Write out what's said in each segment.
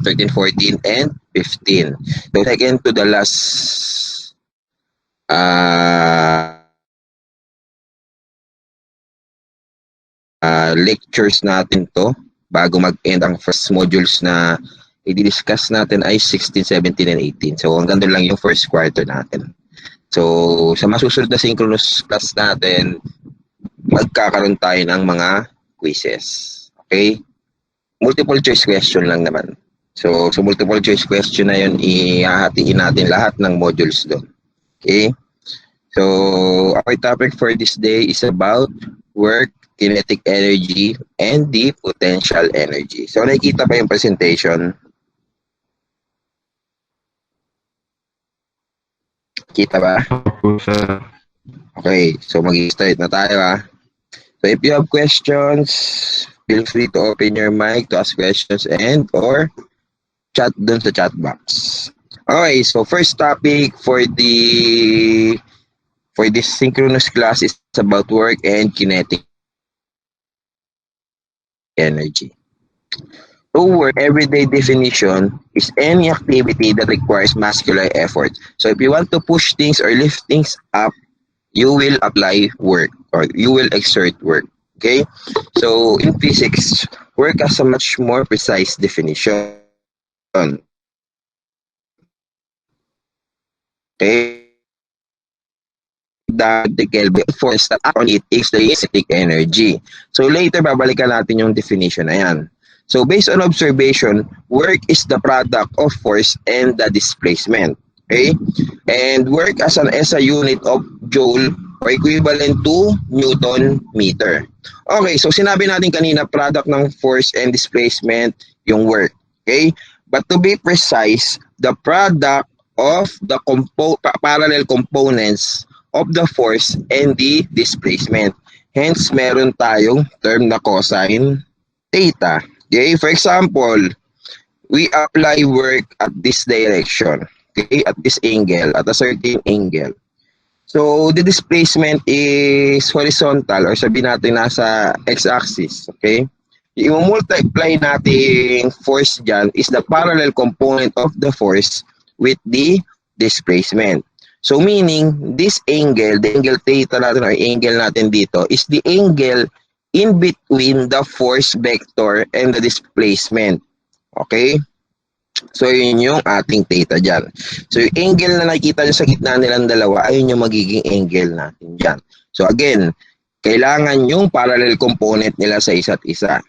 13, 14, and 15. So second to the last lectures natin to bago mag-end ang first modules na i-discuss natin ay 16, 17, and 18. So hanggang doon lang yung first quarter natin. So sa masusunod na synchronous class natin, magkakaroon tayo ng mga quizzes. Okay? Multiple choice question lang naman. So sa multiple choice question na yun, ihahatiin natin lahat ng modules doon. Okay? So our topic for this day is about work, kinetic energy, and the potential energy. So nakikita ba yung presentation? Kita ba? Okay, so mag-start na tayo ha. So if you have questions, feel free to open your mic to ask questions and or chat dun sa chat box. Okay, so first topic for this synchronous class is about work and kinetic energy. So work, everyday definition, is any activity that requires muscular effort. So if you want to push things or lift things up, you will apply work or you will exert work. Okay? So in physics, work has a much more precise definition. Okay? The Kelvin force that act on it is the kinetic energy. So later, babalikan natin yung definition na yan. So based on observation, work is the product of force and the displacement. Okay? And work as an SI unit of joule or equivalent to Newton meter. Okay, so sinabi natin kanina, product ng force and displacement yung work. Okay? But to be precise, the product of the parallel components of the force and the displacement. Hence, meron tayong term na cosine theta. Okay, for example, we apply work at this direction, okay, at this angle, at a certain angle. So, the displacement is horizontal or sabihin natin nasa x-axis, okay? Yung multiply natin force dyan is the parallel component of the force with the displacement. So, meaning, this angle, the angle theta natin or angle natin dito is the angle in between the force vector and the displacement. Okay? So, yun yung ating theta dyan. So, yung angle na nakikita nyo sa gitna nilang dalawa, ayun yung magiging angle natin dyan. So, again, kailangan yung parallel component nila sa isa't isa.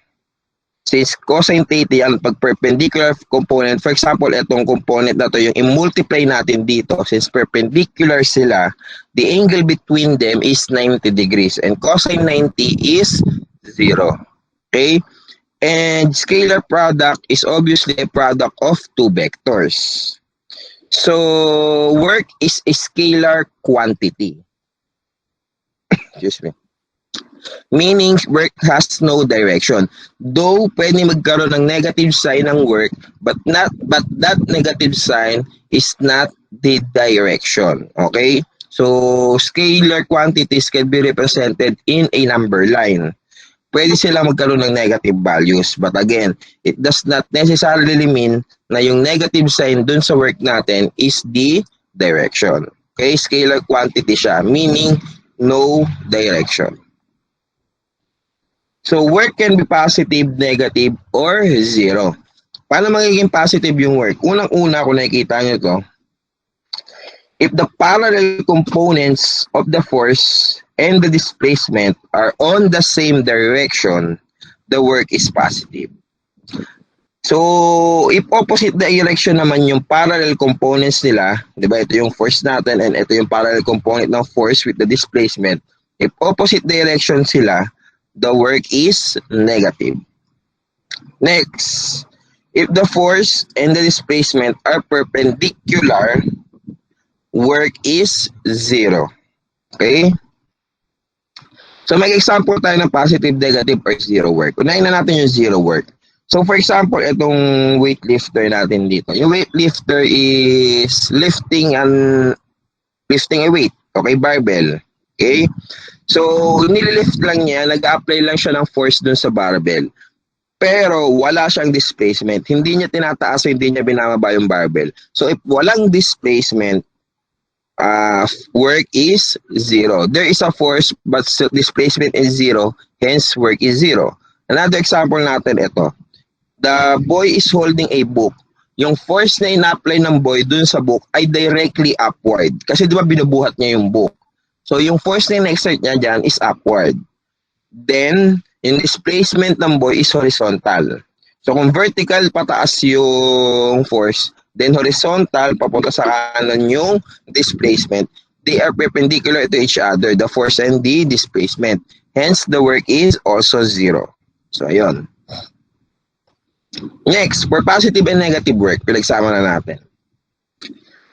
Since cosine theta yan, pag perpendicular component, for example, itong component na to, yung i-multiply natin dito, since perpendicular sila, the angle between them is 90 degrees. And cosine 90 is 0. Okay? And scalar product is obviously a product of two vectors. So, work is a scalar quantity. Excuse me. Meaning, work has no direction. Though, pwede magkaroon ng negative sign ng work, but that negative sign is not the direction. Okay? So, scalar quantities can be represented in a number line. Pwede sila magkaroon ng negative values. But again, it does not necessarily mean na yung negative sign dun sa work natin is the direction. Okay? Scalar quantity siya, meaning no direction. So, work can be positive, negative, or zero. Paano magiging positive yung work? Unang-una, kung nakikita nyo to, if the parallel components of the force and the displacement are on the same direction, the work is positive. So, if opposite direction naman yung parallel components nila, di ba, ito yung force natin and ito yung parallel component ng force with the displacement, if opposite direction sila, the work is negative. Next, if the force and the displacement are perpendicular, work is zero. Okay? So, may example tayo ng positive, negative, or zero work. Unahin na natin yung zero work. So, for example, itong weightlifter natin dito. Yung weightlifter is lifting a weight. Okay, barbell. Okay? So, nililift lang niya, nag-apply lang siya ng force dun sa barbell. pero wala siyang displacement. Hindi niya tinataas o hindi niya binababa yung barbell. So if walang displacement, work is 0. There is a force but displacement is 0, hence work is 0. Another example natin ito. The boy is holding a book. Yung force na ina-apply ng boy dun sa book ay directly upward. Kasi di ba binubuhat niya yung book. So yung force na ina-exert niya dyan is upward. Then, yung displacement ng boy is horizontal. So kung vertical, pataas yung force, then horizontal, papunta sa kanan yung displacement. They are perpendicular to each other, the force and the displacement. Hence, the work is also 0. So, ayun. Next, for positive and negative work, pinagsama na natin.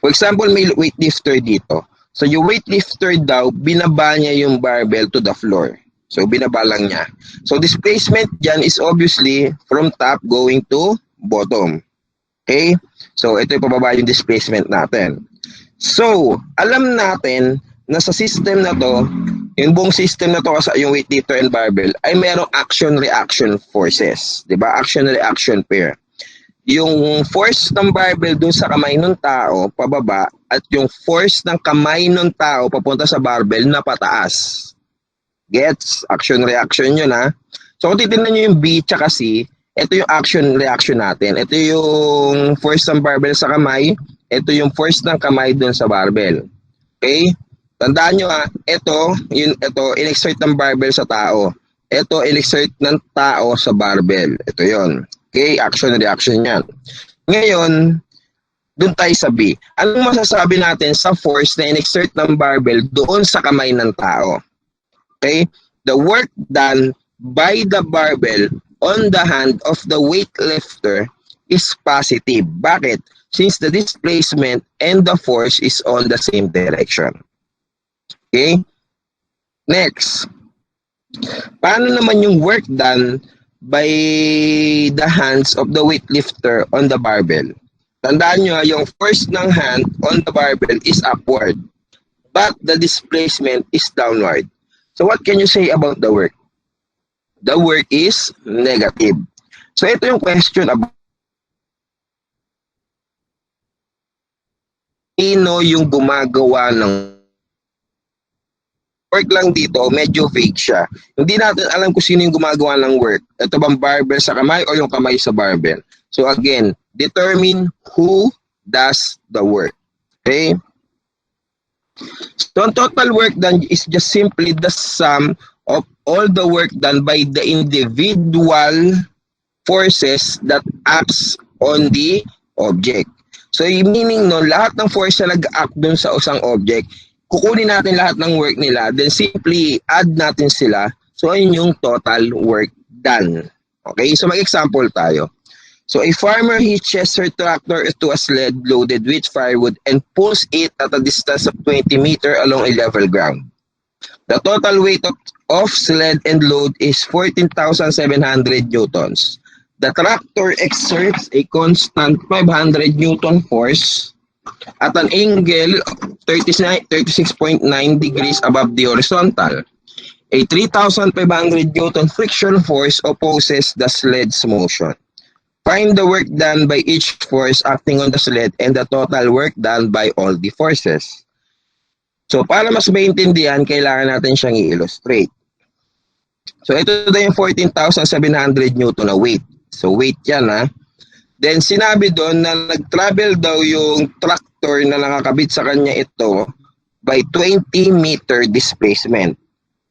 For example, may weightlifter dito. So, yung weightlifter daw, binaba niya yung barbell to the floor. So, binaba lang niya. So, displacement dyan is obviously from top going to bottom. Okay? So, ito yung pababa yung displacement natin. So, alam natin na sa system na to, yung buong system na to kasi yung weightlifter and barbell ay merong action-reaction forces. Diba? Action-reaction pair. Yung force ng barbell dun sa kamay ng tao, pababa, at yung force ng kamay ng tao papunta sa barbell na pataas. Gets? Action-reaction yun, ha? So, kung titignan nyo yung B tsaka C, ito yung action-reaction natin. Ito yung force ng barbell sa kamay. Ito yung force ng kamay dun sa barbell. Okay? Tandaan nyo, ha? Ito, in-exert ng barbell sa tao. Ito, in-exert ng tao sa barbell. Ito yon. Okay? Action-reaction yan. Ngayon, dun tayo sa B. Anong masasabi natin sa force na in-exert ng barbell doon sa kamay ng tao? Okay? The work done by the barbell on the hand of the weightlifter is positive. Bakit? Since the displacement and the force is on the same direction. Okay? Next. Paano naman yung work done by the hands of the weightlifter on the barbell? Tandaan nyo, yung force ng hand on the barbell is upward, but the displacement is downward. So what can you say about the work? The work is negative. So ito yung question about sino yung gumagawa ng work lang dito, medyo vague siya. Hindi natin alam kung sino yung gumagawa ng work. Ito bang barbell sa kamay o yung kamay sa barbell? So again, determine who does the work. Okay? So, total work done is just simply the sum of all the work done by the individual forces that acts on the object. So, meaning, no, lahat ng force na nag-act dun sa isang object, kukunin natin lahat ng work nila, then simply add natin sila. So, ayun yung total work done. Okay? So, mag-example tayo. So, a farmer hitches her tractor to a sled loaded with firewood and pulls it at a distance of 20 meters along a level ground. The total weight of sled and load is 14,700 newtons. The tractor exerts a constant 500 newton force at an angle 36.9 degrees above the horizontal. A 3,500 newton friction force opposes the sled's motion. Find the work done by each force acting on the sled and the total work done by all the forces. So, para mas maintindihan, kailangan natin siyang i-illustrate. So, ito na yung 14,700 newton na weight. So, weight yan, ha. Then, sinabi doon na nag-travel daw yung tractor na nakakabit sa kanya ito by 20 meter displacement.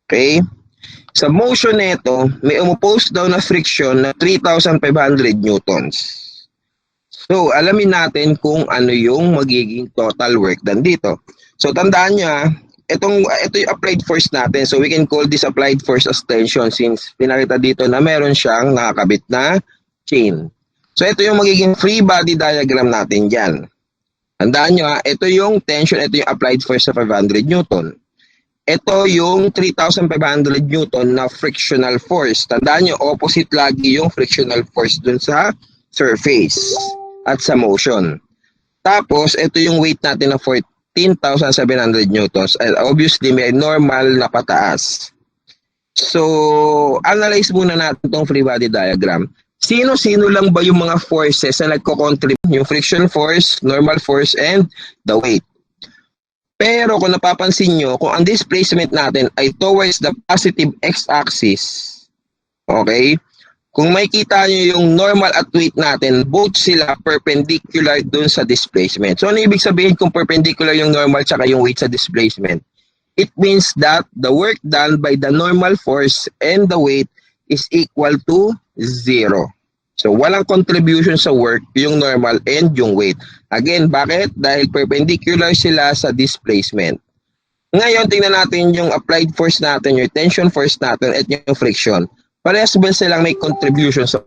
Okay? Sa motion nito, may umopose daw na friction na 3,500 newtons. So, alamin natin kung ano yung magiging total work done dito. So, tandaan nyo, ito yung applied force natin. So, we can call this applied force as tension since pinakita dito na meron siyang nakakabit na chain. So, ito yung magiging free body diagram natin dyan. Tandaan nyo, ito yung tension, ito yung applied force sa 500 newton. Ito yung 3,500 newton na frictional force. Tandaan nyo, opposite lagi yung frictional force dun sa surface at sa motion. Tapos, ito yung weight natin na 14,700 newtons. And obviously, may normal na pataas. So, analyze muna natin itong free body diagram. Sino-sino lang ba yung mga forces na nagko-contribute? Yung friction force, normal force, and the weight. Pero kung napapansin nyo, kung ang displacement natin ay towards the positive x-axis, okay? Kung makikita nyo yung normal at weight natin, both sila perpendicular dun sa displacement. So ano ibig sabihin kung perpendicular yung normal tsaka yung weight sa displacement? It means that the work done by the normal force and the weight is equal to 0. So walang contribution sa work yung normal and yung weight. Again, bakit? Dahil perpendicular sila sa displacement. Ngayon, tingnan natin yung applied force natin, yung tension force natin, at yung friction. Parehas ba silang may contribution sa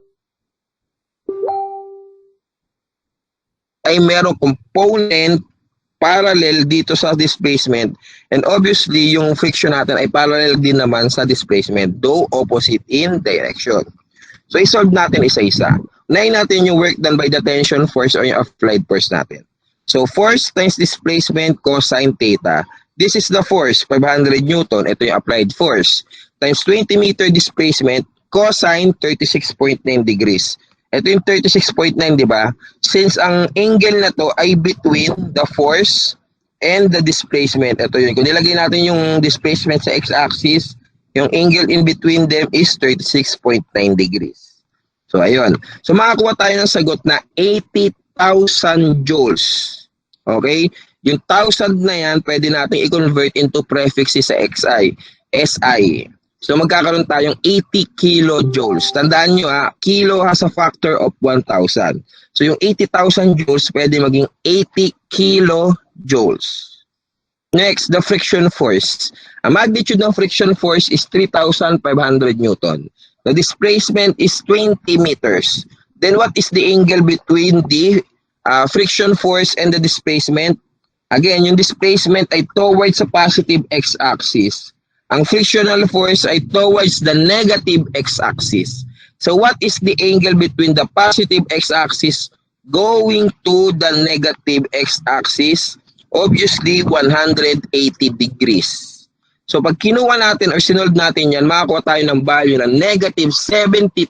ay merong component parallel dito sa displacement, and obviously yung friction natin ay parallel din naman sa displacement, though opposite in direction. So isolve natin isa-isa. Unahin natin yung work done by the tension force or yung applied force natin. So force times displacement cosine theta. This is the force, 500 Newton. Ito yung applied force. Times 20 meter displacement cosine 36.9 degrees. Ito yung 36.9, di ba? Since ang angle na to ay between the force and the displacement. Ito yun. Kung nilagay natin yung displacement sa x-axis, yung angle in between them is 36.9 degrees. So, ayun. So, makakuha tayo ng sagot na 80,000 joules. Okay? Yung 1,000 na yan, pwede natin i-convert into prefixes sa SI. So, magkakaroon tayong 80 kilojoules. Tandaan nyo kilo has a factor of 1,000. So, yung 80,000 joules, pwede maging 80 kilojoules. Next, the friction force. Ang magnitude ng friction force is 3,500 Newton. The displacement is 20 meters. Then what is the angle between the friction force and the displacement? Again, yung displacement ay towards the positive x-axis. Ang frictional force ay towards the negative x-axis. So what is the angle between the positive x-axis going to the negative x-axis? Obviously, 180 degrees. So, pag kinuha natin or sinold natin yan, makakuha tayo ng value ng negative 70,000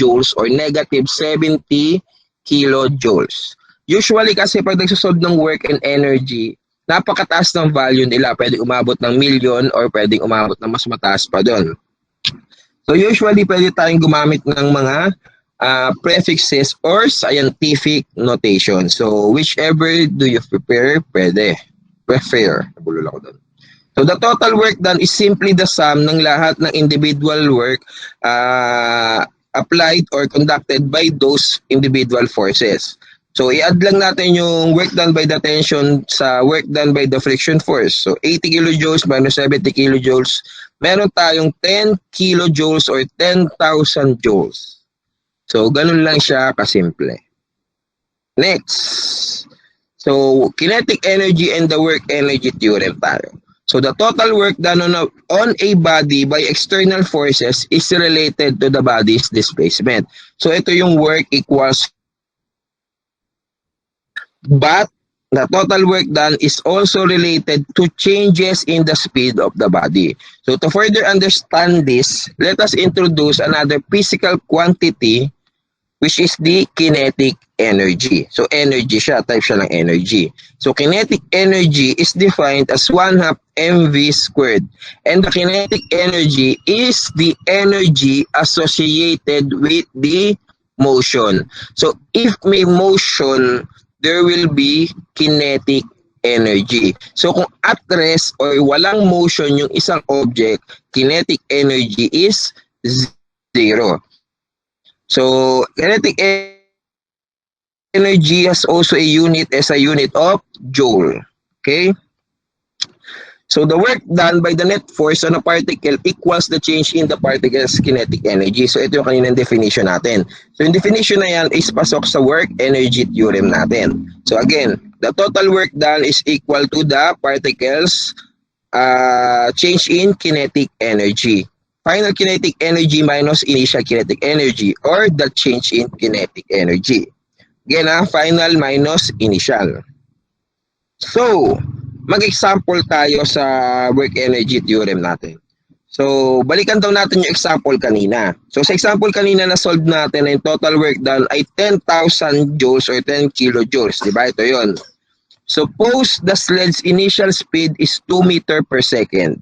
joules or negative 70 kilojoules. Usually, kasi pag nagsasolve ng work and energy, napakataas ng value nila. Pwede umabot ng million or pwedeng umabot ng mas mataas pa doon. So, usually, pwede tayong gumamit ng mga prefixes or scientific notation. So, whichever do you prefer, pwede. Nabulol ako doon. So, the total work done is simply the sum ng lahat ng individual work applied or conducted by those individual forces. So, i-add lang natin yung work done by the tension sa work done by the friction force. So, 80 kilojoules minus 70 kilojoules. Meron tayong 10 kilojoules or 10,000 joules. So, ganun lang siya kasimple. Next. So, kinetic energy and the work energy theorem tayo. So, the total work done on a body by external forces is related to the body's displacement. So, ito yung work equals, but the total work done is also related to changes in the speed of the body. So, to further understand this, let us introduce another physical quantity which is the kinetic energy. So, energy siya, type siya ng energy. So, kinetic energy is defined as 1/2 mv squared. And the kinetic energy is the energy associated with the motion. So, if may motion, there will be kinetic energy. So, kung at rest or walang motion yung isang object, kinetic energy is 0. So, kinetic energy has also a unit as a unit of joule. Okay? So, the work done by the net force on a particle equals the change in the particle's kinetic energy. So, ito yung kaninang definition natin. So, yung definition na yan is pasok sa work energy theorem natin. So, again, the total work done is equal to the particle's change in kinetic energy. Final kinetic energy minus initial kinetic energy or the change in kinetic energy. Again, final minus initial. So, mag-example tayo sa work energy theorem natin. So, balikan daw natin yung example kanina. So, sa example kanina na solve natin, yung total work done ay 10,000 joules or 10 kilojoules. Diba? Ito yon. Suppose the sled's initial speed is 2 meter per second.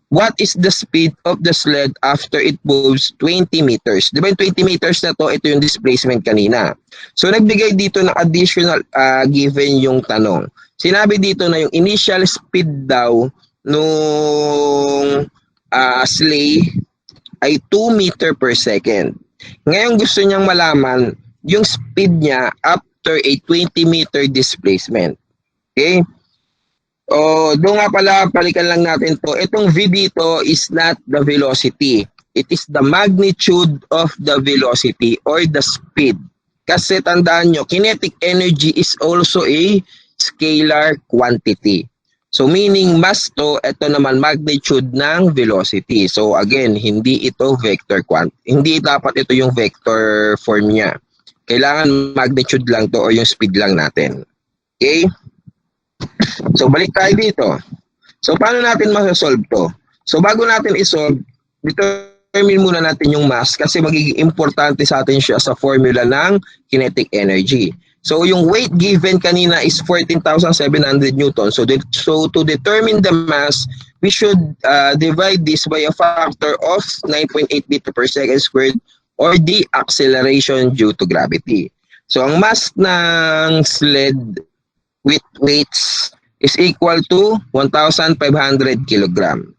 What is the speed of the sled after it moves 20 meters? Diba yung 20 meters na to, ito yung displacement kanina. So, nagbigay dito ng additional given yung tanong. Sinabi dito na yung initial speed daw nung sleigh ay 2 meter per second. Ngayon gusto niyang malaman yung speed niya after a 20 meter displacement. Okay? Doon nga pala, balikan lang natin to. Itong V dito is not the velocity. It is the magnitude of the velocity or the speed. Kasi tandaan nyo, kinetic energy is also a scalar quantity. So meaning mass to, ito naman magnitude ng velocity. So again, hindi ito vector hindi dapat ito yung vector form niya. Kailangan magnitude lang to o yung speed lang natin. Okay? So balik tayo dito. So paano natin masasolve to? So bago natin isolve, determine muna natin yung mass kasi magiging importante sa atin siya sa formula ng kinetic energy. So yung weight given kanina is 14,700 newtons. So to determine the mass, we should divide this by a factor of 9.8 meter per second squared or the acceleration due to gravity. So ang mass ng sled with weights is equal to 1,500 kilogram.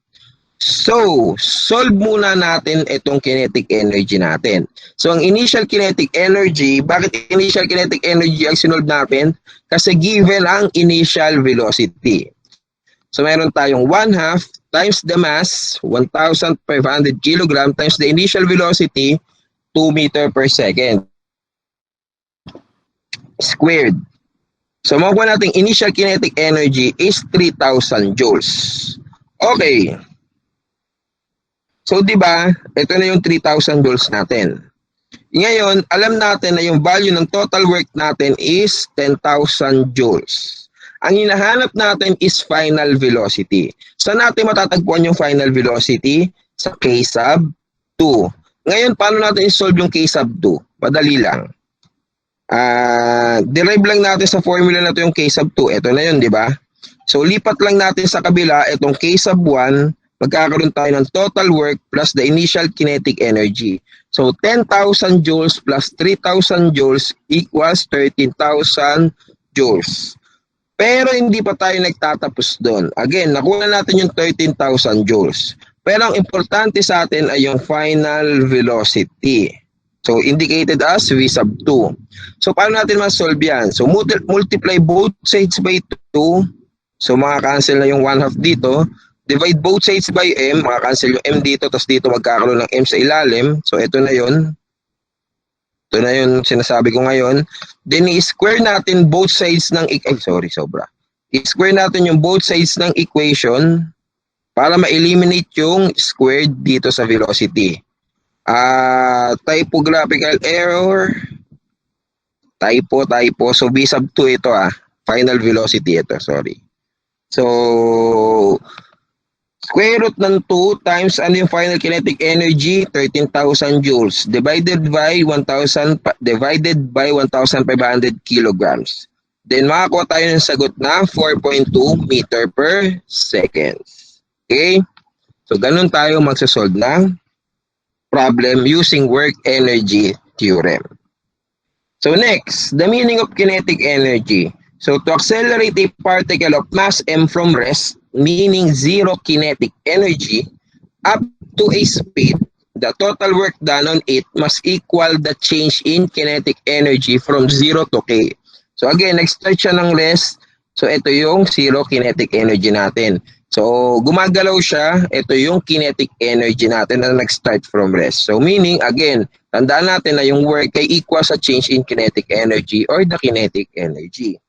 So, solve muna natin itong kinetic energy natin. So, ang initial kinetic energy, bakit initial kinetic energy ang sinolve natin? Kasi given ang initial velocity. So, meron tayong 1/2 times the mass, 1,500 kilogram times the initial velocity, 2 meter per second. Squared. So, makuha natin initial kinetic energy is 3,000 joules. Okay. So, di ba, ito na yung 3,000 joules natin. Ngayon, alam natin na yung value ng total work natin is 10,000 joules. Ang hinahanap natin is final velocity. Saan natin matatagpuan yung final velocity? Sa K sub 2. Ngayon, paano natin i-solve yung K sub 2? Madali lang. Derive lang natin sa formula na to yung K sub 2. Ito na yun, di ba? So, lipat lang natin sa kabila itong K sub 1. Magkakaroon tayo ng total work plus the initial kinetic energy. So, 10,000 joules plus 3,000 joules equals 13,000 joules. Pero hindi pa tayo nagtatapos doon. Again, nakuha natin yung 13,000 joules. Pero ang importante sa atin ay yung final velocity. So, indicated as V sub 2. So, paano natin ma-solve yan? So, multiply both sides by 2. So, makakancel na yung 1/2 dito. Divide both sides by m, makakancel yung m dito, tapos dito magkakaroon ng m sa ilalim. So, ito na yun. Ito na yun sinasabi ko ngayon. Then, i-square natin both sides ng, i-square natin yung both sides ng equation para ma-eliminate yung squared dito sa velocity. Typographical error. Typo. So, V sub 2 ito Final velocity ito, sorry. So, square root ng 2 times ano yung final kinetic energy? 13,000 joules divided by 1,500 kilograms. Then makakuha tayo ng sagot na 4.2 meter per second. Okay? So ganun tayo magsasolve ng problem using work energy theorem. So next, the meaning of kinetic energy. So to accelerate a particle of mass m from rest, meaning zero kinetic energy, up to a speed, the total work done on it must equal the change in kinetic energy from 0 to k. So again, nag-start siya ng rest. So ito yung zero kinetic energy natin. So gumagalaw siya, ito yung kinetic energy natin na nag-start from rest. So meaning, again, tandaan natin na yung work ay equal sa change in kinetic energy or the kinetic energy.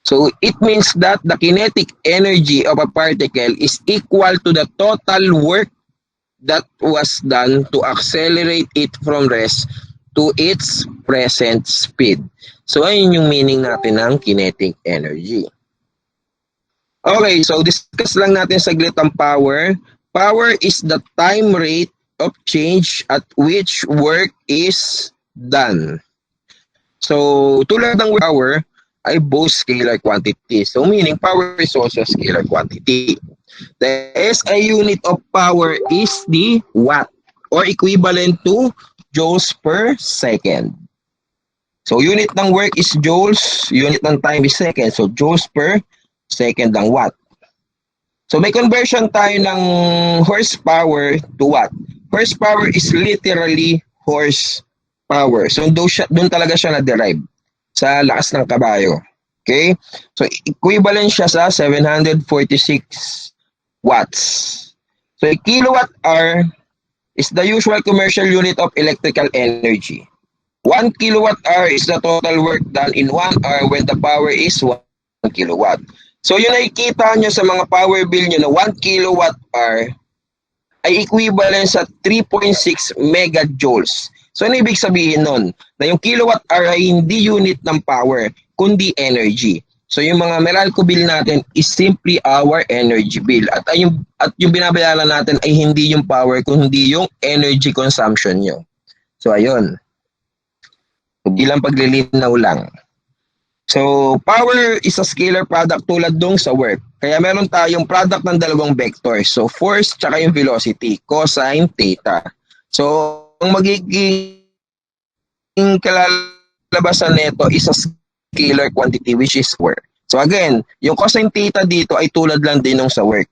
So, it means that the kinetic energy of a particle is equal to the total work that was done to accelerate it from rest to its present speed. So, ayun yung meaning natin ng kinetic energy. Okay, so discuss lang natin saglit ang power. Power is the time rate of change at which work is done. So, tulad ng power ay both scalar quantity. So, meaning power is also a scalar quantity. The SI unit of power is the watt or equivalent to joules per second. So, unit ng work is joules, unit ng time is second. So, joules per second ang watt. So, may conversion tayo ng horsepower to watt. Horsepower is literally horsepower. So, doon talaga siya na-derive sa lakas ng kabayo. Okay? So, equivalent siya sa 746 watts. So, a kilowatt hour is the usual commercial unit of electrical energy. 1 kilowatt hour is the total work done in 1 hour when the power is 1 kilowatt. So, yung nakikita nyo sa mga power bill nyo na 1 kilowatt hour ay equivalent sa 3.6 megajoules. So, ano ibig sabihin nun? Na yung kilowatt hour ay hindi unit ng power, kundi energy. So, yung mga Meralco bill natin is simply our energy bill. At yung binabayaran natin ay hindi yung power, kundi yung energy consumption nyo. So, ayun. Ilang paglilinaw lang. So, power is a scalar product tulad dong sa work. Kaya meron tayong product ng dalawang vectors. So, force tsaka yung velocity, cosine, theta. So, ang magiging kalalabasan nito is a scalar quantity which is work. So, again, yung cosine theta dito ay tulad lang din ng sa work.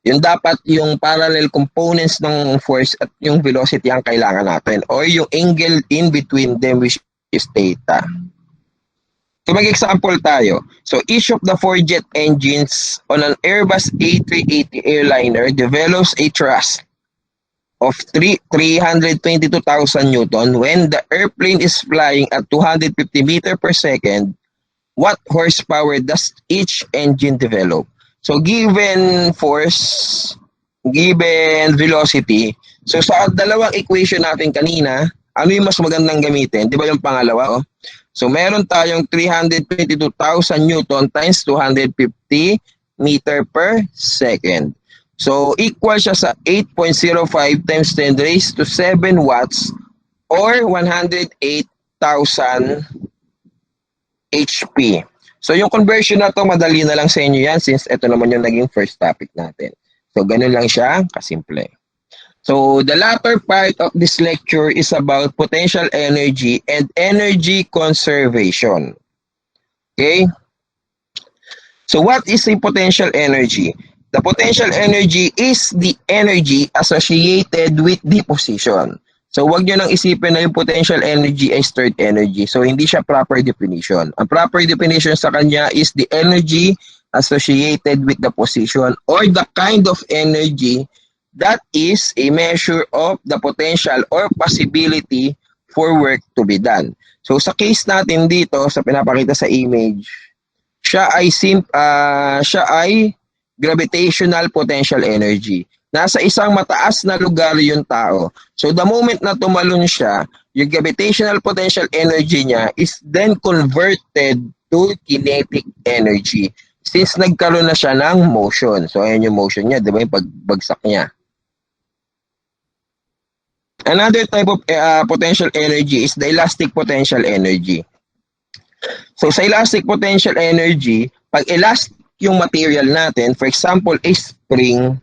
Yung dapat yung parallel components ng force at yung velocity ang kailangan natin or yung angle in between them which is theta. So mag-example tayo. So each of the 4 jet engines on an Airbus A380 airliner develops a thrust of 322,000 Newton when the airplane is flying at 250 meters per second. What horsepower does each engine develop? So given force, given velocity, so sa dalawang equation natin kanina, ano yung mas magandang gamitin? Di ba yung pangalawa? Oh? So meron tayong 322,000 Newton times 250 meter per second. So equal siya sa 8.05 times 10 raised to 7 watts or 108,000 HP. So yung conversion na to, madali na lang sa inyo yan since ito naman yung naging first topic natin. So ganun lang siya, kasimple. So the latter part of this lecture is about potential energy and energy conservation. Okay? So what is a potential energy? The potential energy is the energy associated with the position. So wag nyo nang isipin na yung potential energy ay stored energy. So hindi siya proper definition. Ang proper definition sa kanya is the energy associated with the position or the kind of energy that is a measure of the potential or possibility for work to be done. So sa case natin dito, sa pinapakita sa image, siya ay gravitational potential energy. Nasa isang mataas na lugar yung tao. So the moment na tumalon siya, yung gravitational potential energy niya is then converted to kinetic energy. Since nagkaroon na siya ng motion. So ayan yung motion niya, di ba yung pagbagsak niya. Another type of potential energy is the elastic potential energy. So sa elastic potential energy, pag elastic yung material natin, for example, a spring,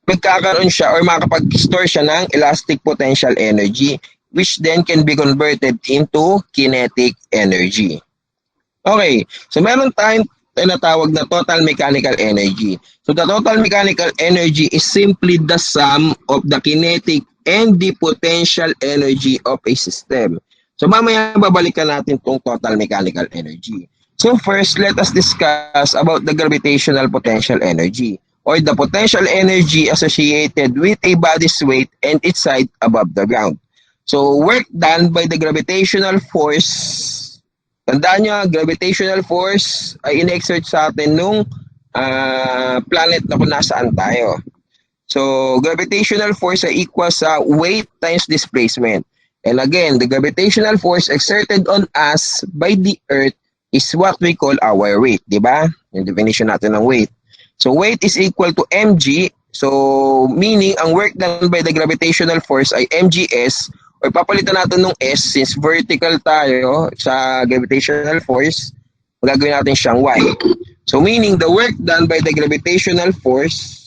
magkakaroon siya or makakapag-store siya ng elastic potential energy which then can be converted into kinetic energy. Okay, so meron tayong tinatawag na total mechanical energy. So the total mechanical energy is simply the sum of the kinetic and the potential energy of a system. So mamaya babalikan natin itong total mechanical energy. So first, let us discuss about the gravitational potential energy or the potential energy associated with a body's weight and its height above the ground. So work done by the gravitational force. Tandaan nyo, gravitational force ay in-exert sa atin nung planet na kung nasaan tayo. So, gravitational force ay equal sa weight times displacement. And again, the gravitational force exerted on us by the Earth is what we call our weight. Diba? Yung definition natin ng weight. So, weight is equal to mg So, meaning, ang work done by the gravitational force ay mgs, or papalitan natin ng s since vertical tayo sa gravitational force, magagawin natin siyang y. So, meaning, the work done by the gravitational force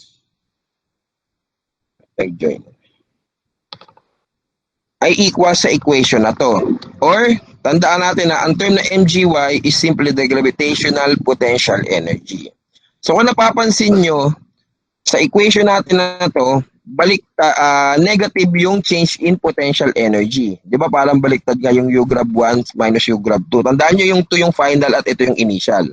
ay equal sa equation na to. Or, tandaan natin na ang term na mgy is simply the gravitational potential energy. So, kung napapansin nyo, sa equation natin na to, negative yung change in potential energy. Di ba parang baliktad nga yung U grab 1 minus U grab 2. Tandaan nyo yung 2 yung final at ito yung initial.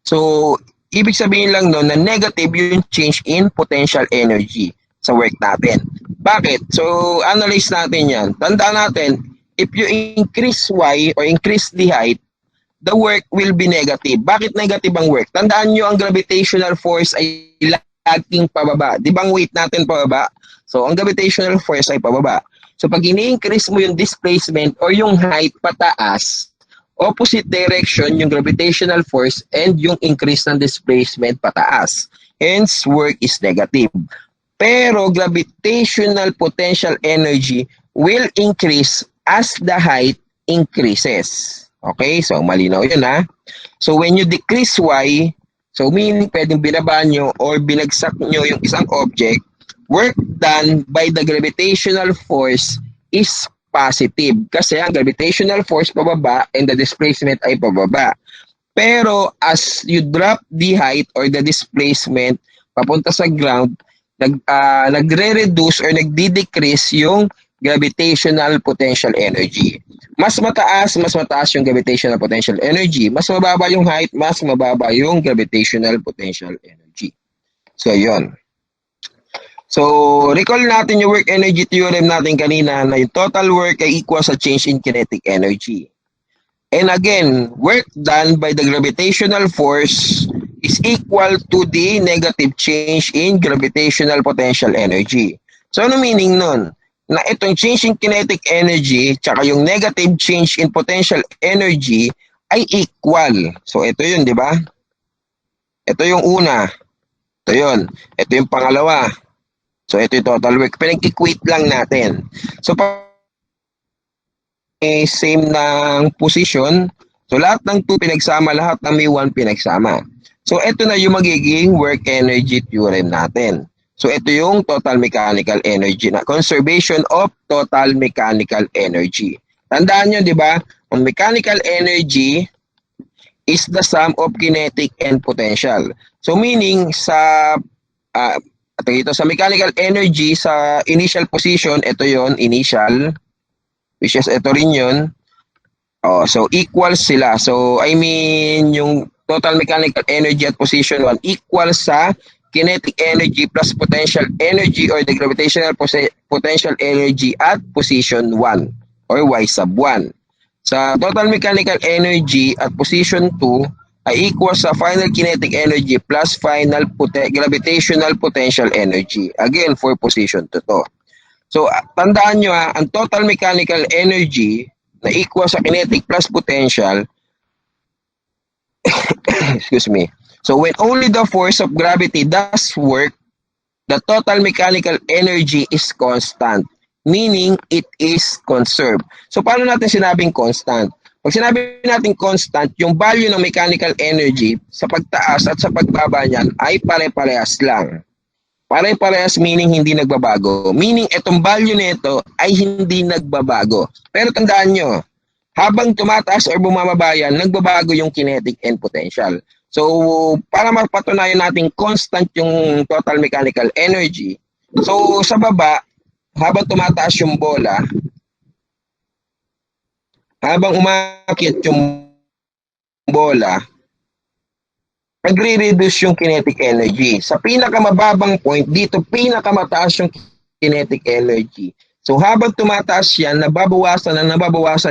So, ibig sabihin lang no, na negative yung change in potential energy sa work natin. Bakit? So, analyze natin yan. Tandaan natin, if you increase Y or increase the height, the work will be negative. Bakit negative ang work? Tandaan nyo, ang gravitational force ay laging pababa. Di ba ang weight natin pababa? So, ang gravitational force ay pababa. So, pag ini-increase mo yung displacement or yung height pataas, opposite direction yung gravitational force and yung increase ng displacement pataas. Hence, work is negative. Pero gravitational potential energy will increase as the height increases. Okay? So, malinaw yun ha. So, when you decrease Y, so meaning pwedeng binaba nyo or binagsak nyo yung isang object, work done by the gravitational force is positive. Kasi ang gravitational force pababa and the displacement ay pababa. Pero as you drop the height or the displacement papunta sa ground, nagre-reduce or nagdi-decrease yung gravitational potential energy. Mas mataas yung gravitational potential energy. Mas mababa yung height, mas mababa yung gravitational potential energy. So, yun. So, recall natin yung work energy theorem natin kanina na yung total work ay equal sa change in kinetic energy. And again, work done by the gravitational force is equal to the negative change in gravitational potential energy. So, ano meaning nun? Na itong change in kinetic energy tsaka yung negative change in potential energy ay equal. So, ito yun, di ba? Ito yung una. Ito yun. Ito yung pangalawa. So, ito yung total work. Pinag-equate lang natin. So, same ng position. So, lahat ng 2 pinagsama, lahat ng may 1 pinagsama. So, ito na yung magiging work energy theorem natin. So, ito yung total mechanical energy na conservation of total mechanical energy. Tandaan nyo, di ba? Ang mechanical energy is the sum of kinetic and potential. So, meaning sa sa mechanical energy, sa initial position, ito yon initial, which is ito rin yun. So, equal sila. So, I mean, yung total mechanical energy at position 1 equal sa kinetic energy plus potential energy or the gravitational potential energy at position 1 or y sub 1. Sa total mechanical energy at position 2 ay equal sa final kinetic energy plus final gravitational potential energy. Again, for position 2 to. So, tandaan nyo ang total mechanical energy na equal sa kinetic plus potential excuse me. So, when only the force of gravity does work, the total mechanical energy is constant, meaning it is conserved. So, paano natin sinabing constant? Pag sinabi natin constant, yung value ng mechanical energy sa pagtaas at sa pagbaba niyan ay pare-parehas lang. Pare-parehas meaning hindi nagbabago. Meaning, itong value nito ay hindi nagbabago. Pero tandaan nyo, habang tumataas or bumababa yan, nagbabago yung kinetic and potential. So, para mapatunayan natin constant yung total mechanical energy, so sa baba, habang tumataas yung bola, habang umakyat yung bola, nagre-reduce yung kinetic energy. Sa pinakamababang point, dito pinakamataas yung kinetic energy. So, habang tumataas yan, nababawasan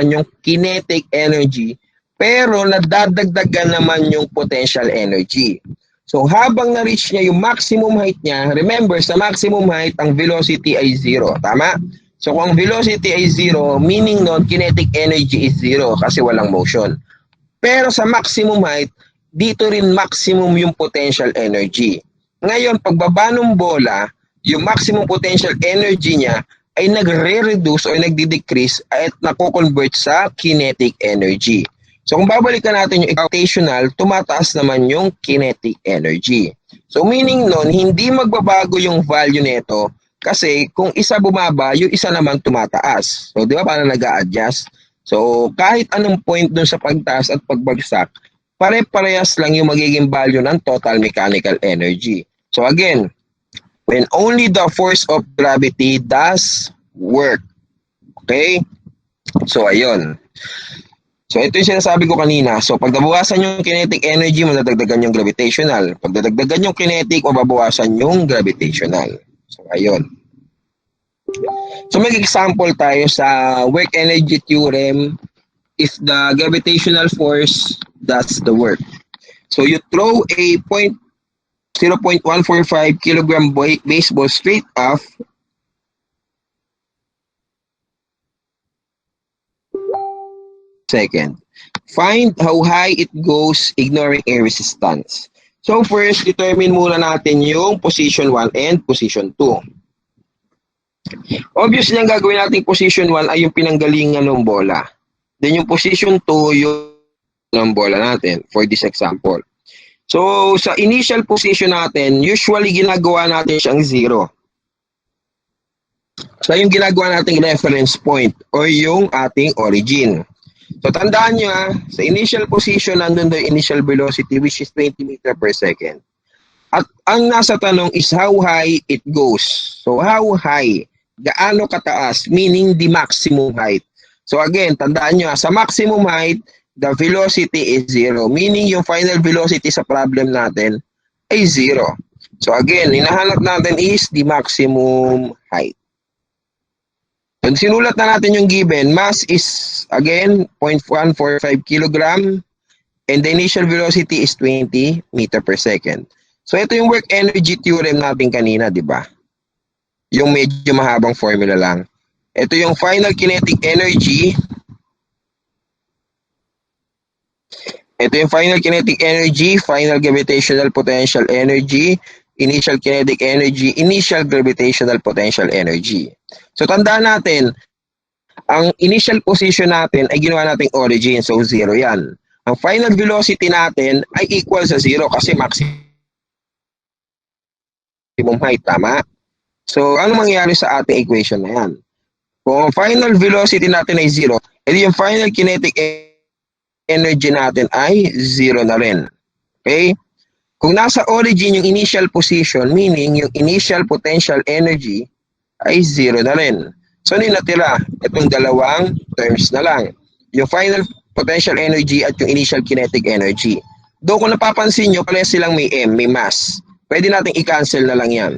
yung kinetic energy, pero nadadagdagan naman yung potential energy. So, habang na-reach niya yung maximum height niya, remember, sa maximum height, ang velocity ay 0. Tama? So, kung ang velocity ay 0, meaning nun, kinetic energy is 0 kasi walang motion. Pero sa maximum height, dito rin maximum yung potential energy. Ngayon, pagbaba ng bola, yung maximum potential energy niya ay nagre-reduce or nagde-decrease at nako-convert sa kinetic energy. So kung babalikan natin yung gravitational, tumataas naman yung kinetic energy. So meaning nun, hindi magbabago yung value nito kasi kung isa bumaba, yung isa naman tumataas. So di ba paano nag-a-adjust? So kahit anong point dun sa pagtaas at pagbagsak, pare-parehas lang yung magiging value ng total mechanical energy. So again, when only the force of gravity does work. Okay? So, ayun. So, ito yung sinasabi ko kanina. So, pag nabawasan yung kinetic energy, madadagdagan yung gravitational. Pag dadagdagan yung kinetic, mababawasan yung gravitational. So, ayun. So, may example tayo sa work energy theorem if the gravitational force does the work. So, you throw a 0.145 kilogram baseball straight off second. Find how high it goes ignoring air resistance. So first, determine muna natin yung position 1 and position 2. Obviously, ang gagawin natin position 1 ay yung pinanggalingan ng bola. Then yung position 2, yung ng bola natin for this example. So, sa initial position natin, usually ginagawa natin siyang 0. So, yung ginagawa nating reference point or yung ating origin. So, tandaan nyo sa initial position, nandun the initial velocity which is 20 meter per second. At ang nasa tanong is how high it goes. So, how high? Gaano kataas? Meaning the maximum height. So, again, tandaan nyo sa maximum height, the velocity is 0. Meaning yung final velocity sa problem natin ay 0. So again, hinahanap natin is the maximum height. So sinulat na natin yung given. Mass is again 0.145 kilogram and the initial velocity is 20 meter per second. So ito yung work energy theorem natin kanina, di ba? Yung medyo mahabang formula lang. Ito yung final kinetic energy. Ito yung final kinetic energy, final gravitational potential energy, initial kinetic energy, initial gravitational potential energy. So tandaan natin, ang initial position natin ay ginawa nating origin, so 0 yan. Ang final velocity natin ay equal sa 0 kasi maximum height, tama? So ano mangyayari sa ating equation na yan? Kung ang final velocity natin ay 0, edi yung final kinetic energy natin ay 0 na rin. Okay? Kung nasa origin yung initial position, meaning yung initial potential energy ay 0 na rin. So, ano yung natira? Itong dalawang terms na lang. Yung final potential energy at yung initial kinetic energy. Doon kung napapansin nyo, parehas silang may M, may mass. Pwede nating i-cancel na lang yan.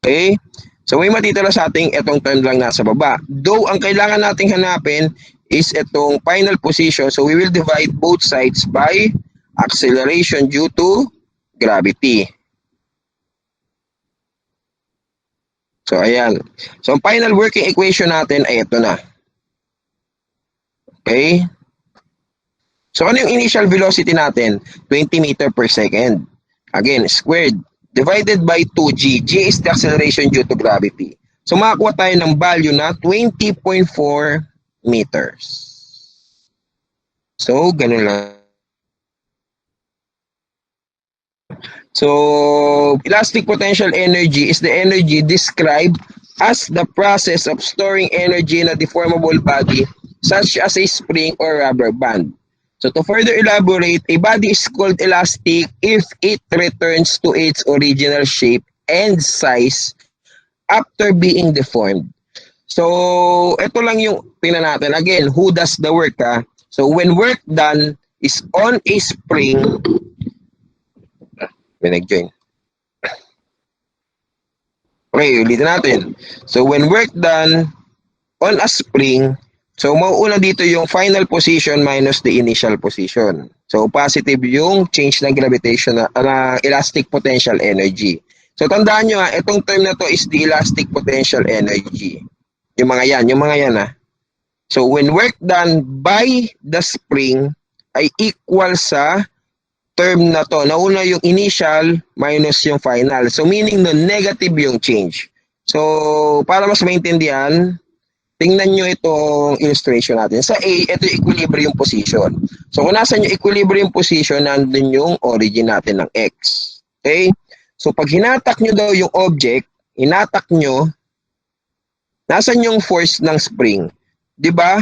Okay? So, may matitira sa ating itong term lang nasa baba. Though, ang kailangan nating hanapin is itong final position. So we will divide both sides by acceleration due to gravity. So ayan. So ang final working equation natin ay ito na. Okay? So ano yung initial velocity natin? 20 meter per second. Again, squared. Divided by 2g. G is the acceleration due to gravity. So makakuha tayo ng value na 20.4 meters. So, ganun lang. So, elastic potential energy is the energy described as the process of storing energy in a deformable body such as a spring or rubber band. So, to further elaborate, a body is called elastic if it returns to its original shape and size after being deformed. So, ito lang yung tingnan natin. Again, who does the work? So, when work done is on a spring, may nag-join. Okay, ulitin natin. So, when work done on a spring, so mauuna dito yung final position minus the initial position. So, positive yung change ng gravitation na elastic potential energy. So, tandaan nyo itong term na to is the elastic potential energy. Yung mga yan So, when work done by the spring ay equal sa term na to. Nauna yung initial minus yung final. So meaning no negative yung change. So para mas maintindihan, tingnan nyo itong illustration natin. Sa A, ito yung equilibrium position. So kung nasan yung equilibrium position, nandun yung origin natin ng X. Okay? So pag hinatak nyo daw yung object, hinatak nyo, nasan yung force ng spring? 'Di ba?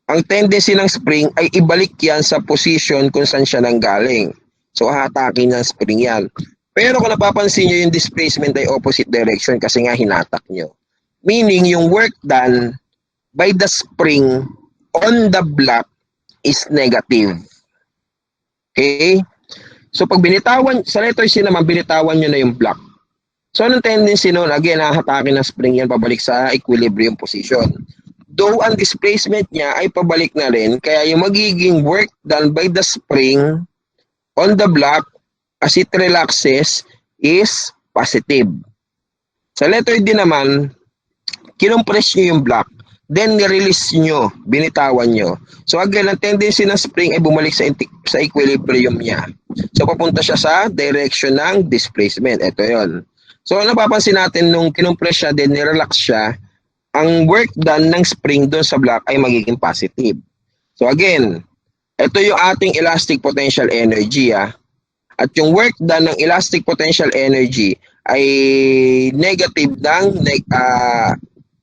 Ang tendency ng spring ay ibalik yan sa position kung saan siya nanggaling. So hatakin ng spring yan. Pero kung napapansin nyo, yung displacement ay opposite direction kasi nga hinatak nyo. Meaning yung work done by the spring on the block is negative. Okay? So pag binitawan, sa letter C naman, binitawan nyo na yung block. So anong tendency nun? Again, hahatakin ng spring yan pabalik sa equilibrium position. Though ang displacement niya ay pabalik na rin, kaya yung magiging work done by the spring on the block as it relaxes is positive. Sa letter D naman, kinompress nyo yung block, then nirelease nyo, binitawan nyo. So again, ang tendency ng spring ay bumalik sa equilibrium niya. So papunta siya sa direction ng displacement. Ito yon. So napapansin natin nung kinompress siya, then nirelax siya, ang work done ng spring doon sa block ay magiging positive. So again, ito yung ating elastic potential energy. At yung work done ng elastic potential energy ay negative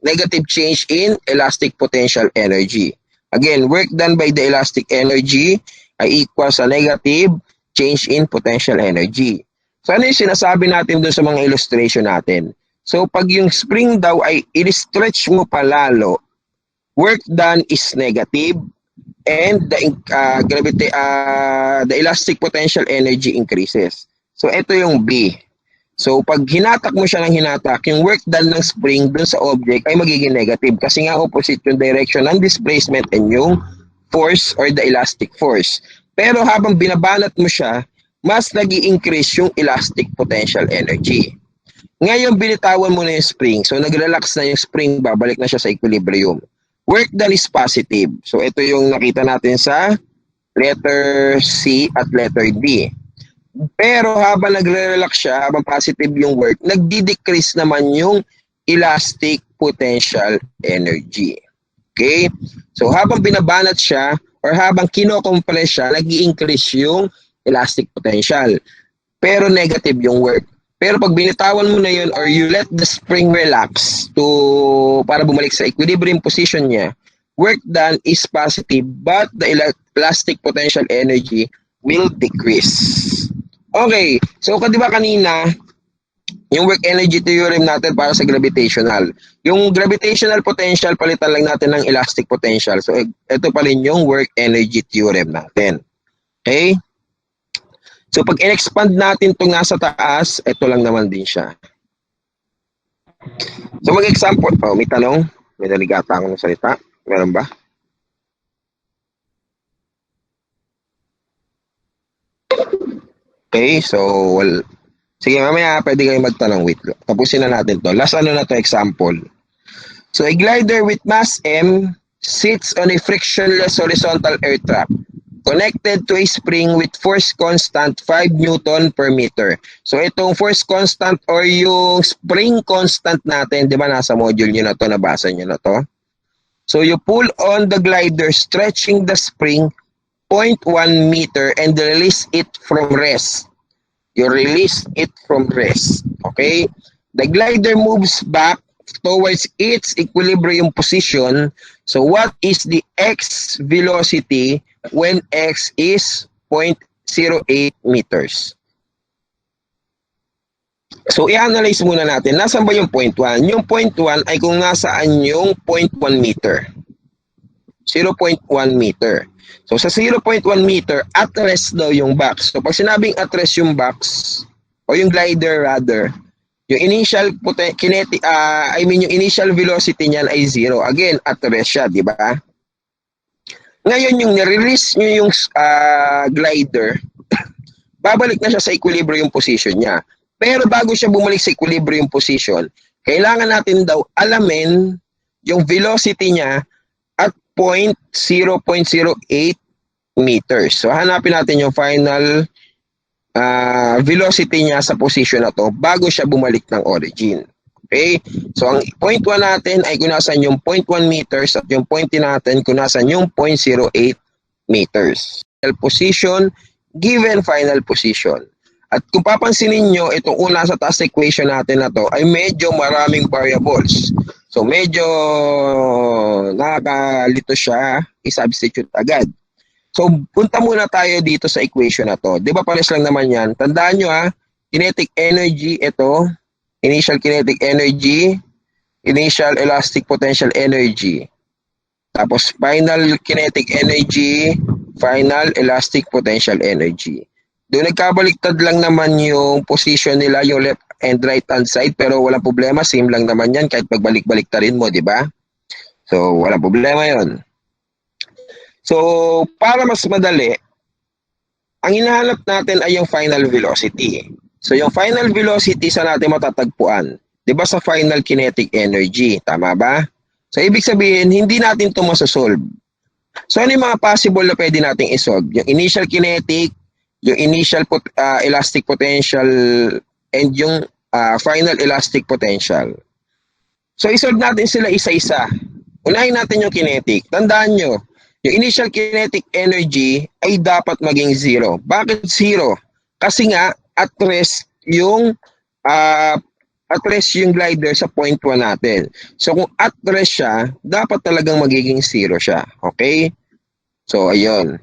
negative change in elastic potential energy. Again, work done by the elastic energy ay equal sa negative change in potential energy. So ano yung sinasabi natin doon sa mga illustration natin? So pag yung spring daw ay i-stretch mo palalo, work done is negative and the elastic potential energy increases. So ito yung B. So pag hinatak mo siya ng hinatak, yung work done ng spring dun sa object ay magiging negative kasi nga opposite yung direction ng displacement and yung force or the elastic force. Pero habang binabanat mo siya, mas nag-i-increase yung elastic potential energy. Ngayon, binitawan mo na yung spring. So, nag-relax na yung spring, babalik na siya sa equilibrium. Work done is positive. So, ito yung nakita natin sa letter C at letter D. Pero habang nagre-relax siya, habang positive yung work, nagdi-decrease naman yung elastic potential energy. Okay? So, habang binabanat siya or habang kino-compress siya, nag-i-increase yung elastic potential. Pero negative yung work. Pero pag binitawan mo na yun or you let the spring relax para bumalik sa equilibrium position niya, work done is positive but the elastic potential energy will decrease. Okay, so di ba kanina, yung work energy theorem natin para sa gravitational. Yung gravitational potential, palitan lang natin ng elastic potential. So ito pa rin yung work energy theorem natin. Okay? So pag in-expand natin itong nasa taas, ito lang naman din siya. So mag-example, may tanong? May naligata ako ng salita? Meron ba? Okay, so sige mamaya pwede kayong magtanong. Wait, tapusin na natin to. Last ano na to example. So a glider with mass M sits on a frictionless horizontal air trap connected to a spring with force constant 5 Newton per meter. So itong force constant or yung spring constant natin, di ba nasa module nyo na to, nabasa nyo na to. So you pull on the glider stretching the spring 0.1 meter and release it from rest. You release it from rest. Okay? The glider moves back towards its equilibrium position. So what is the x velocity when x is 0.08 meters? So i-analyze muna natin. Nasaan ba yung 0.1? Yung 0.1 ay kung nasaan yung 0.1 meter. 0.1 meter. So sa 0.1 meter, at rest daw yung box. So pag sinabing at rest yung box, o yung glider rather, yung initial yung initial velocity niyan ay 0. Again, at rest siya, di ba? Ngayon yung nire-release nyo yung glider, babalik na siya sa equilibrium position niya. Pero bago siya bumalik sa equilibrium position, kailangan natin daw alamin yung velocity niya at 0.08 meters. So hanapin natin yung final velocity niya sa position na to bago siya bumalik ng origin. Okay? So, ang point 1 natin ay kung nasan yung 0.1 meters at yung point natin kung nasan yung 0.08 meters. Position, given final position. At kung papansinin nyo, itong una sa taas equation natin na to ay medyo maraming variables. So, medyo nakakalito siya, i-substitute agad. So, punta muna tayo dito sa equation na to. Di ba pares lang naman yan? Tandaan nyo kinetic energy, ito, initial kinetic energy, initial elastic potential energy. Tapos final kinetic energy, final elastic potential energy. Doon nagkabaliktad lang naman yung position nila, yung left and right hand side, pero walang problema, same lang naman yan kahit pagbalik-baliktarin mo, di ba? So, walang problema yon. So, para mas madali, ang hinahanap natin ay yung final velocity. So, yung final velocity sa natin matatagpuan. Diba sa final kinetic energy? Tama ba? So, ibig sabihin, hindi natin ito masosolve. So, ano yung mga possible na pwede nating isolve? Yung initial kinetic, yung initial elastic potential, and yung final elastic potential. So, isolve natin sila isa-isa. Unahin natin yung kinetic. Tandaan nyo, yung initial kinetic energy ay dapat maging 0. Bakit 0? Kasi nga, at rest yung glider sa point 1 natin. So kung at rest siya, dapat talagang magiging 0 siya. Okay? So ayun.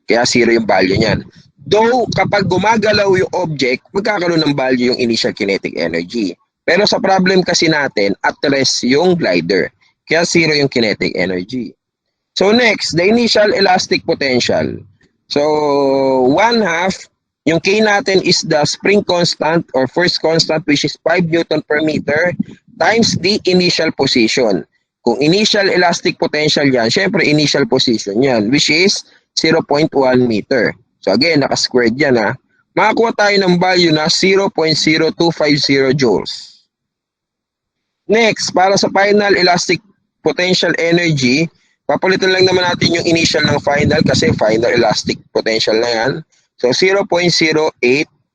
Kaya 0 yung value niyan. Though kapag gumagalaw yung object, magkakaroon ng value yung initial kinetic energy. Pero sa problem kasi natin, at rest yung glider. Kaya 0 yung kinetic energy. So next, the initial elastic potential. So 1/2, yung K natin is the spring constant or force constant, which is 5 Newton per meter times the initial position. Kung initial elastic potential yan, syempre initial position yan, which is 0.1 meter. So again, naka-squared yan Makakuha tayo ng value na 0.0250 joules. Next, para sa final elastic potential energy, papalitan lang naman natin yung initial ng final kasi final elastic potential na yan. So, 0.08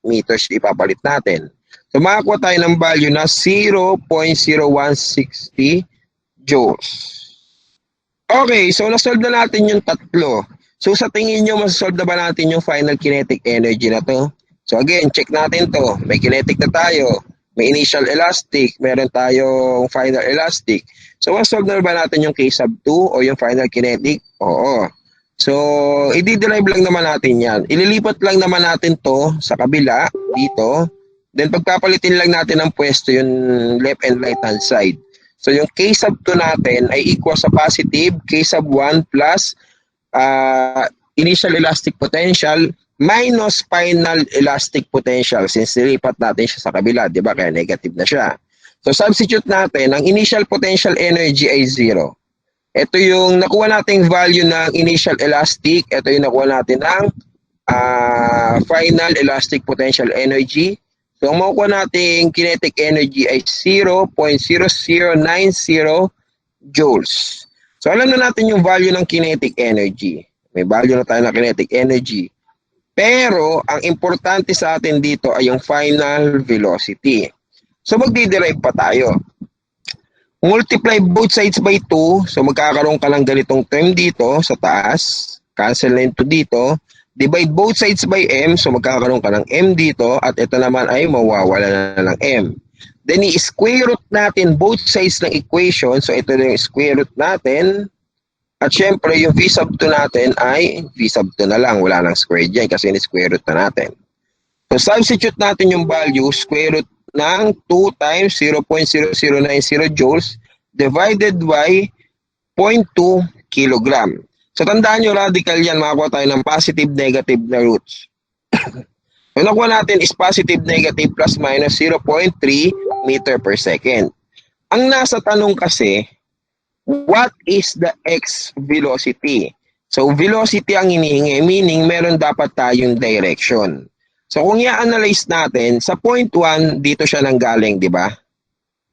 meters ipapalit natin. So, makakuha tayo ng value na 0.0160 joules. Okay, so nasolve na natin yung tatlo. So, sa tingin nyo, masasolve na ba natin yung final kinetic energy na to? So, again, check natin to. May kinetic na tayo. May initial elastic. Meron tayong final elastic. So, masasolve na ba natin yung K sub 2 o yung final kinetic? Oo. So, i-derive lang naman natin yan. Ililipat lang naman natin to sa kabila, dito. Then, pagpapalitin lang natin ang pwesto yung left and right hand side. So, yung K sub 2 natin ay equal sa positive K sub 1 plus initial elastic potential minus final elastic potential. Since nilipat natin siya sa kabila, di ba? Kaya negative na siya. So, substitute natin, ang initial potential energy ay 0. Ito yung nakuha nating value ng initial elastic. Ito yung nakuha natin ng final elastic potential energy. So, ang makukuha nating kinetic energy ay 0.0090 joules. So, alam na natin yung value ng kinetic energy. May value na tayo ng kinetic energy. Pero, ang importante sa atin dito ay yung final velocity. So, magdi-derive pa tayo. Multiply both sides by 2. So, magkakaroon ka ng ganitong term dito sa taas. Cancel na ito dito. Divide both sides by m. So, magkakaroon ka ng m dito. At ito naman ay mawawala na ng m. Then, i-square root natin both sides ng equation. So, ito na yung square root natin. At syempre, yung v sub 2 natin ay v sub 2 na lang. Wala nang square dyan kasi ni-square root na natin. So, substitute natin yung value. Square root ng 2 times 0.0090 joules divided by 0.2 kilogram. So, tandaan nyo, radical yan. Makakuha tayo ng positive, negative na roots. So, nakuha natin is positive, negative, plus minus 0.3 meter per second. Ang nasa tanong kasi, what is the x velocity? So, velocity ang hinihingi, meaning meron dapat tayong direction. So, kung i-analyze natin, sa point 1, dito siya nanggaling, di ba?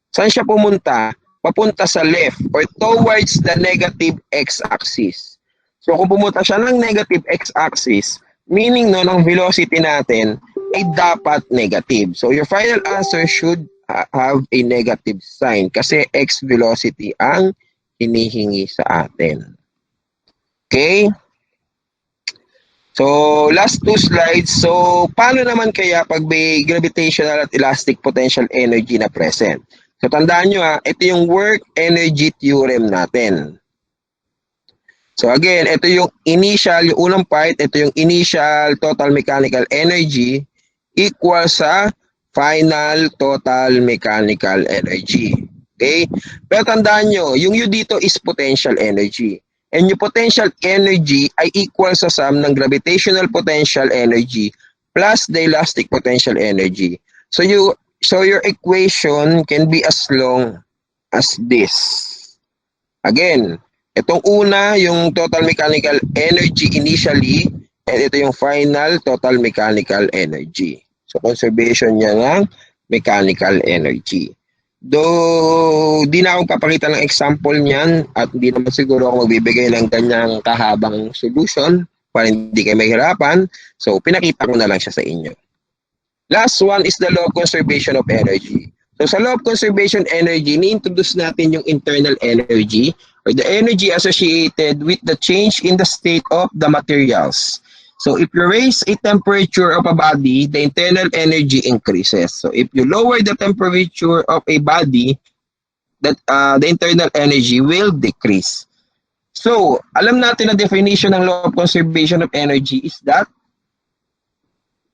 Saan siya pumunta? Papunta sa left or towards the negative x-axis. So, kung pumunta siya ng negative x-axis, meaning no, ng velocity natin, ay dapat negative. So your final answer should have a negative sign kasi x velocity ang hinihingi sa atin. Okay? So, last 2 slides. So, paano naman kaya pag may gravitational at elastic potential energy na present? So, tandaan nyo ito yung work energy theorem natin. So, again, ito yung initial, yung unang part, ito yung initial total mechanical energy equal sa final total mechanical energy. Okay? Pero tandaan nyo, yung U dito is potential energy. And yung potential energy ay equal sa sum ng gravitational potential energy plus the elastic potential energy. So your equation can be as long as this. Again, itong una yung total mechanical energy initially and ito yung final total mechanical energy. So conservation niya ng mechanical energy. Though di na ako papakita ng example niyan at hindi naman siguro ako magbibigay ng ganyang kahabang solution para hindi kayo mahirapan. So pinakita ko na lang siya sa inyo. Last one is the law of conservation of energy. So sa law of conservation energy, ni-introduce natin yung internal energy or the energy associated with the change in the state of the materials. So if you raise a temperature of a body, the internal energy increases. So if you lower the temperature of a body, that the internal energy will decrease. So, alam natin na definition ng law of conservation of energy is that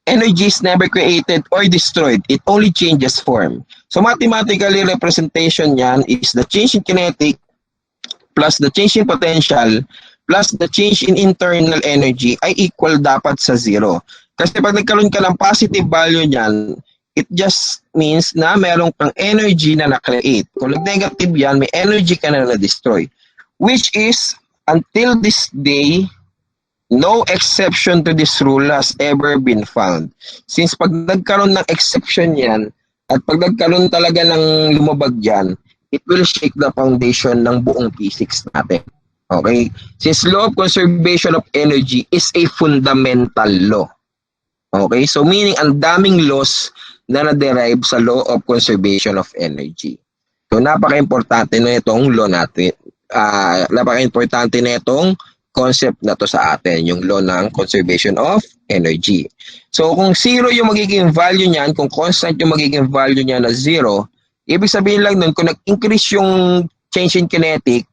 energy is never created or destroyed. It only changes form. So mathematically, representation niyan is the change in kinetic plus the change in potential plus the change in internal energy ay equal dapat sa 0. Kasi pag nagkaroon ka ng positive value niyan, it just means na meron kang energy na na-create. Kung nag-negative yan, may energy ka na na-destroy. Which is, until this day, no exception to this rule has ever been found. Since pag nagkaroon ng exception yan, at pag nagkaroon talaga ng lumabag yan, it will shake the foundation ng buong physics natin. Okay? Since law of conservation of energy is a fundamental law. Okay? So meaning ang daming laws na na-derive sa law of conservation of energy. So napaka-importante na itong law natin. Napaka-importante na itong concept na to sa atin, yung law ng conservation of energy. So kung 0 yung magiging value niyan, kung constant yung magiging value niya na 0, ibig sabihin lang nun, kung nag-increase yung change in kinetic,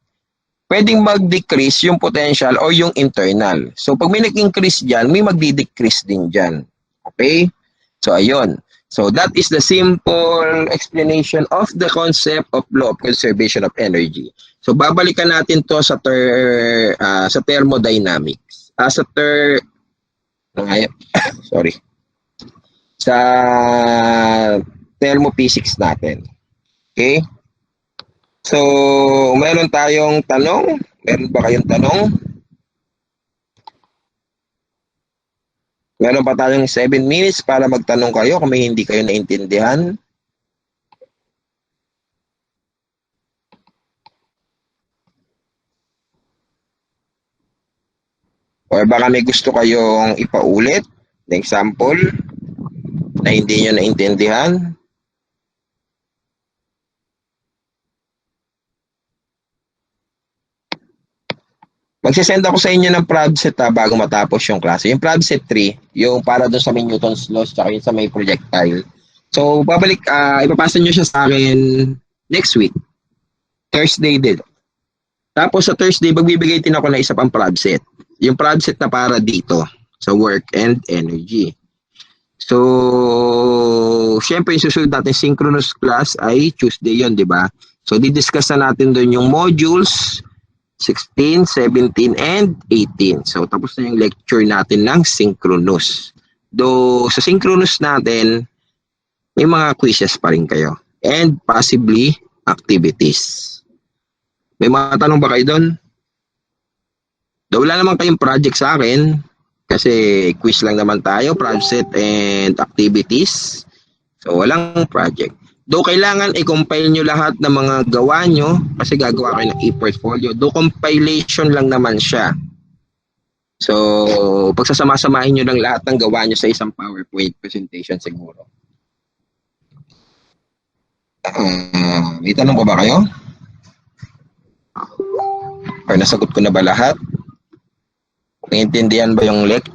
pwedeng mag-decrease yung potential o yung internal. So, pag may nag-increase dyan, may magdi-decrease din dyan. Okay? So, ayun. So, that is the simple explanation of the concept of law of conservation of energy. So, babalikan natin to sa thermodynamics. Sorry. Sa thermophysics natin. Okay? So, meron tayong tanong? Meron ba kayong tanong? Meron pa tayong 7 minutes para magtanong kayo kung may hindi kayo naintindihan. Or baka may gusto kayong ipaulit na example na hindi nyo naintindihan. Magsisend ako sa inyo ng Pravset bago matapos yung klase. Yung Pravset 3, yung para doon sa may Newton's laws, tsaka yung sa may projectile. So, ipapasa nyo siya sa akin next week. Thursday din. Tapos sa Thursday, magbibigay din ako ng isa pang Pravset. Yung Pravset na para dito, sa work and energy. So, syempre yung susunod natin synchronous class ay Tuesday yon, di ba? So, didiscuss na natin doon yung modules 16, 17, and 18. So, tapos na yung lecture natin ng synchronous. Though, sa synchronous natin, may mga quizzes pa rin kayo. And possibly, activities. May mga tanong ba kayo doon? Though, wala naman kayong project sa akin. Kasi quiz lang naman tayo, Pravset and activities. So, walang project. Though kailangan i-compile nyo lahat ng mga gawa nyo kasi gagawa kayo ng e-portfolio. Though compilation lang naman siya. So, pagsasama-samahin nyo lang lahat ng gawa nyo sa isang PowerPoint presentation siguro. May tanong pa ba kayo? Or nasagot ko na ba lahat? Naiintindihan ba yung lecture?